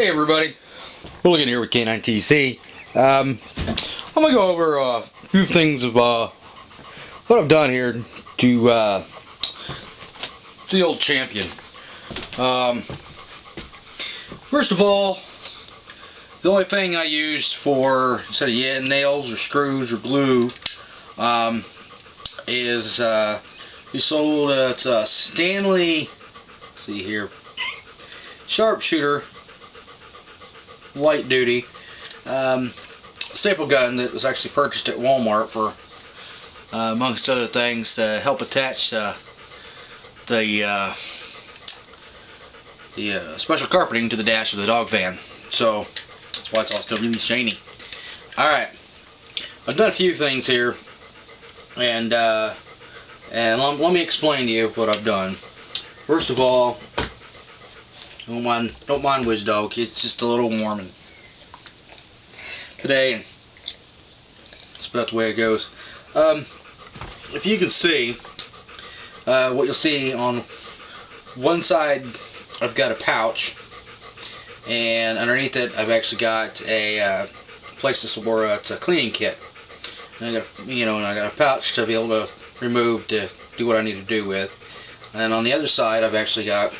Hey everybody, Willigan here with K9TC. I'm going to go over a few things of what I've done here to the old champion. First of all, the only thing I used for, instead of nails or screws or glue, is we sold it's a Stanley, see here, sharpshooter, light duty staple gun that was actually purchased at Walmart for amongst other things to help attach the special carpeting to the dash of the dog van. So that's why it's all still really shiny. Alright, I've done a few things here, and let me explain to you what I've done. First of all, don't mind Wiz Dog, it's just a little warm and today, and it's about the way it goes. If you can see, what you'll see on one side, I've got a pouch, and underneath it I've actually got a place to store a cleaning kit. And I got I got a pouch to be able to remove to do what I need to do with. And on the other side I've actually got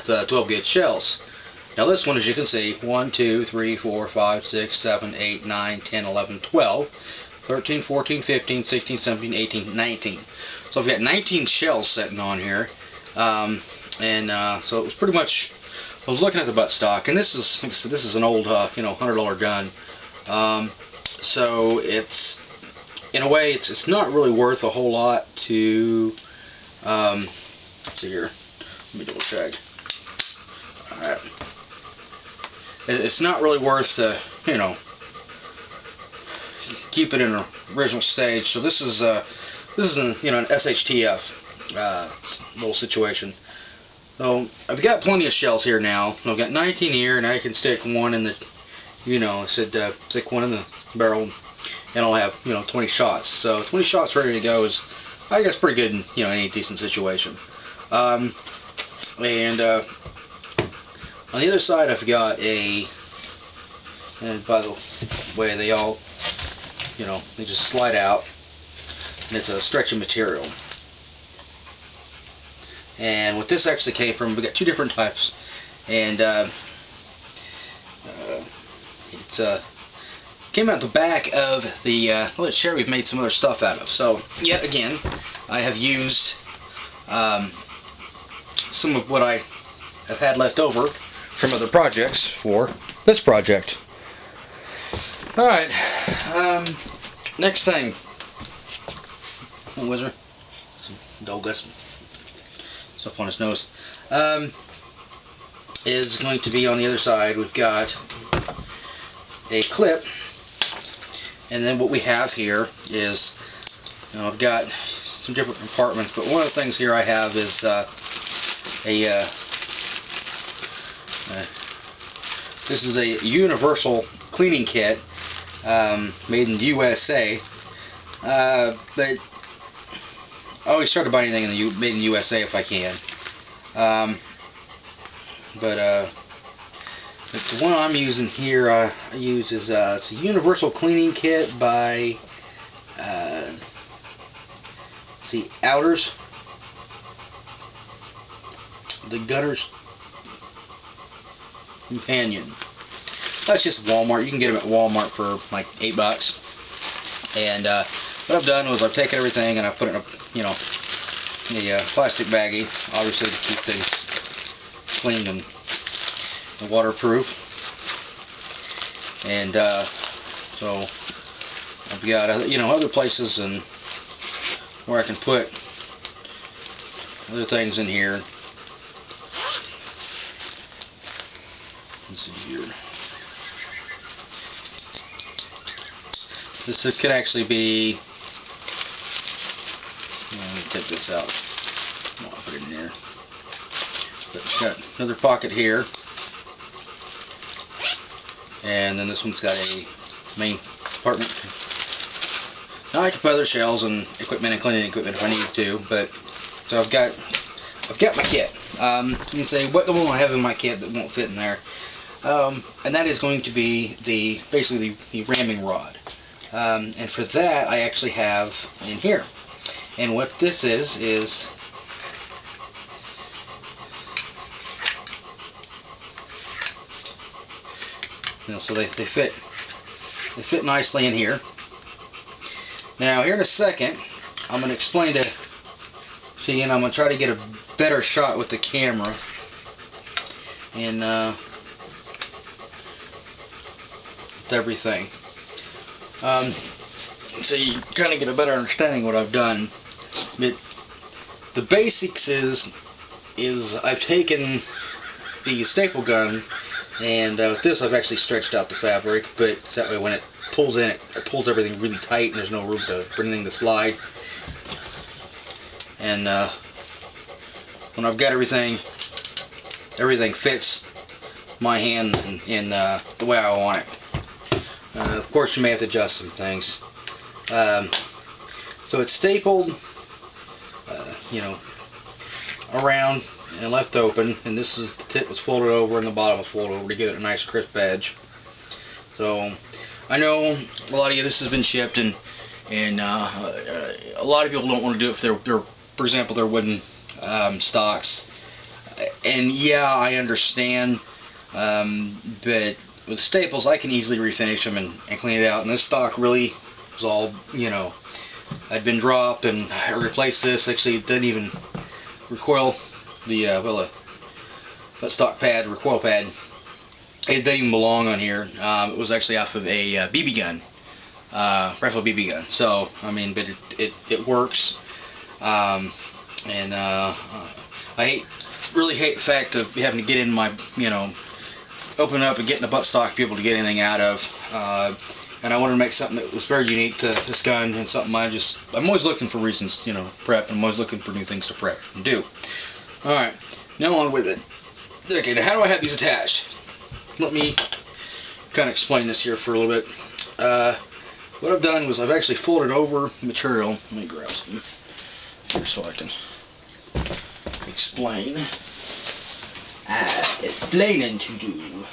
12 gauge shells. Now this one, as you can see, 1, 2, 3, 4, 5, 6, 7, 8, 9, 10, 11, 12, 13, 14, 15, 16, 17, 18, 19. So I've got 19 shells sitting on here. So it was pretty much, I was looking at the buttstock, and this is an old $100 gun. So it's, in a way, it's not really worth a whole lot to, let's see here, let me double check. Alright. It's not really worth to, keep it in an original stage. So this is an SHTF little situation. So I've got plenty of shells here now. I've got 19 here, and I can stick one in the, I said stick one in the barrel, and I'll have 20 shots. So 20 shots ready to go is, I guess, pretty good in any decent situation. On the other side I've got and by the way, they all, they just slide out, and it's a stretchy material. And what this actually came from, we got two different types, and it came out the back of the let's share we've made some other stuff out of. So yet again, I have used some of what I have had left over from other projects for this project. Alright, next thing. Oh, Wizard. Some dog got some stuff on his nose. Is going to be on the other side. We've got a clip, and then what we have here is, I've got some different compartments, but one of the things here I have is this is a universal cleaning kit, made in the USA, but I always try to buy anything made in the USA if I can. The one I'm using here, I use is it's a universal cleaning kit by Outers, the Gunner's Companion. That's just Walmart. You can get them at Walmart for like $8. And what I've done was I've taken everything and I've put it in a plastic baggie, obviously to keep things clean and waterproof. And so I've got other places and where I can put other things in here. Let's see here. This could actually be. Let me take this out. I'll put it in there. But it's got another pocket here, and then this one's got a main compartment. Now I can put other shells and equipment and cleaning equipment if I need to. But so I've got my kit. You can say, what will I have in my kit that won't fit in there? and that is going to be basically the ramming rod. And for that, I actually have in here. And what this is so they fit nicely in here. Now here in a second, I'm going to explain to see, and I'm going to try to get a better shot with the camera, and with everything, so you kind of get a better understanding of what I've done. But the basics is I've taken the staple gun, and with this I've actually stretched out the fabric, but that way when it pulls in, it pulls everything really tight and there's no room for anything to slide. And when I've got everything fits my hand in the way I want it. Of course you may have to adjust some things. So it's stapled around and left open, and this is the tip was folded over and the bottom was folded over to give it a nice crisp edge. So I know a lot of you, this has been shipped, and a lot of people don't want to do it if they're for example, their wooden stocks. And yeah, I understand, but with staples I can easily refinish them and clean it out. And this stock really was all, I'd been dropped, and I replaced this. Actually, it didn't even recoil the stock pad, recoil pad. It didn't even belong on here. It was actually off of a BB gun, rifle BB gun. So I mean, but it works. I really hate the fact of having to get in my, open up and get in the buttstock to be able to get anything out of. And I wanted to make something that was very unique to this gun, and something I'm always looking for reasons, prep, and I'm always looking for new things to prep and do. Alright, now on with it. Okay, now how do I have these attached? Let me kind of explain this here for a little bit. What I've done was I've actually folded over the material. Let me grab some here so I can explain. Explaining to do.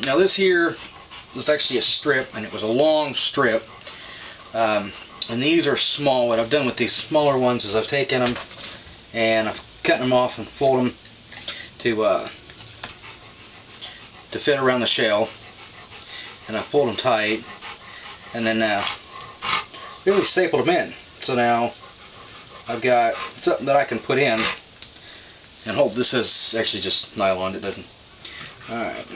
Now this here was actually a strip, and it was a long strip. And these are small. What I've done with these smaller ones is I've taken them and I've cut them off and folded them to fit around the shell, and I've pulled them tight, and then really stapled them in. So now I've got something that I can put in and hold. This is actually just nylon. It doesn't. Alright.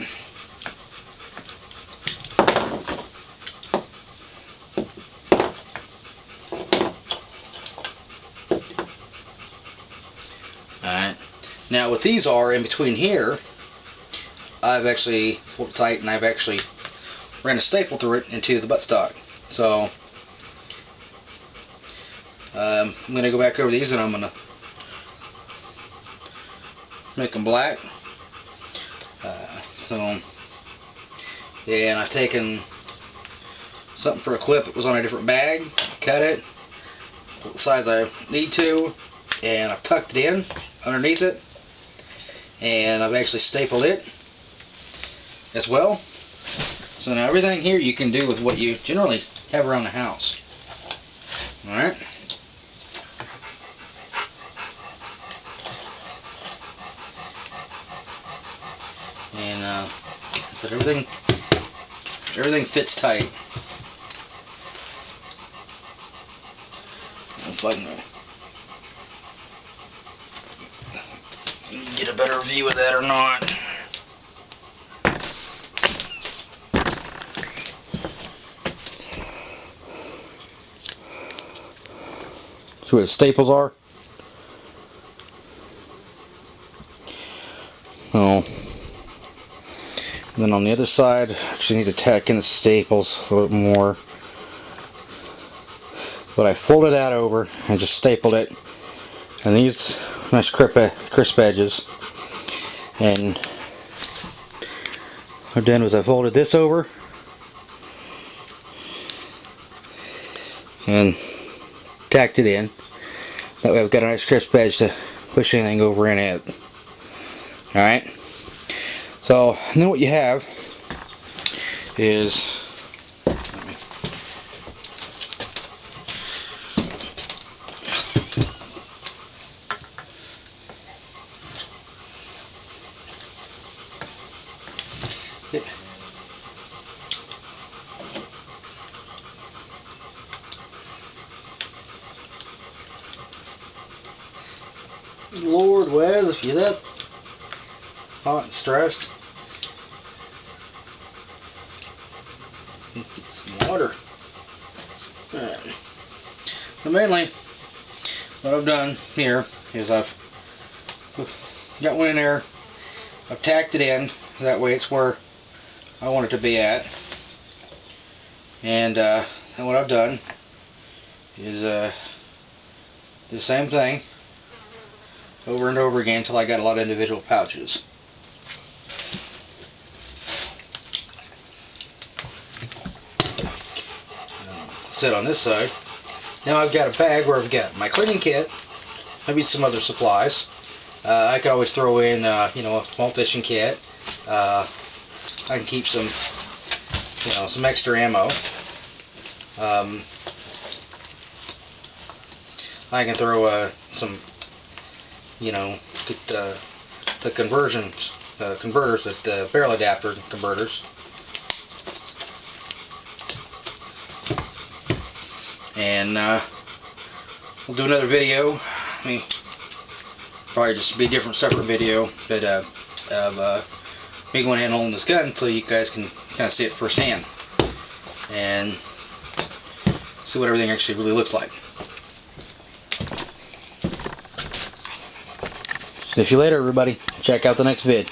Alright. Now what these are in between here, I've actually pulled it tight, and I've actually ran a staple through it into the buttstock. So I'm going to go back over these, and I'm going to make them black. And I've taken something for a clip that was on a different bag, cut it the size I need to, and I've tucked it in underneath it, and I've actually stapled it as well. So now everything here you can do with what you generally have around the house. Alright. And so everything fits tight. If I can get a better view of that or not. See where the staples are? Oh. And then on the other side, I actually need to tack in the staples a little bit more. But I folded that over and just stapled it. And these nice crisp edges. And what I've done was I folded this over and tacked it in. That way I've got a nice crisp edge to push anything over in it. Alright, so then what you have is, Lord Wes, if you're that hot and stressed, get some water. Alright. So mainly, what I've done here is I've got one in there, I've tacked it in, that way it's where I want it to be at. And then what I've done is the same thing over and over again until I got a lot of individual pouches. Set on this side. Now I've got a bag where I've got my cleaning kit, maybe some other supplies. I could always throw in, you know, a small fishing kit. I can keep some, you know, some extra ammo. I can throw some, you know, get the converters, the barrel adapter converters. And we'll do another video. I mean, probably just be a different separate video, but of me going ahead and holding this gun so you guys can kind of see it firsthand and see what everything actually really looks like. See you later, everybody. Check out the next vid.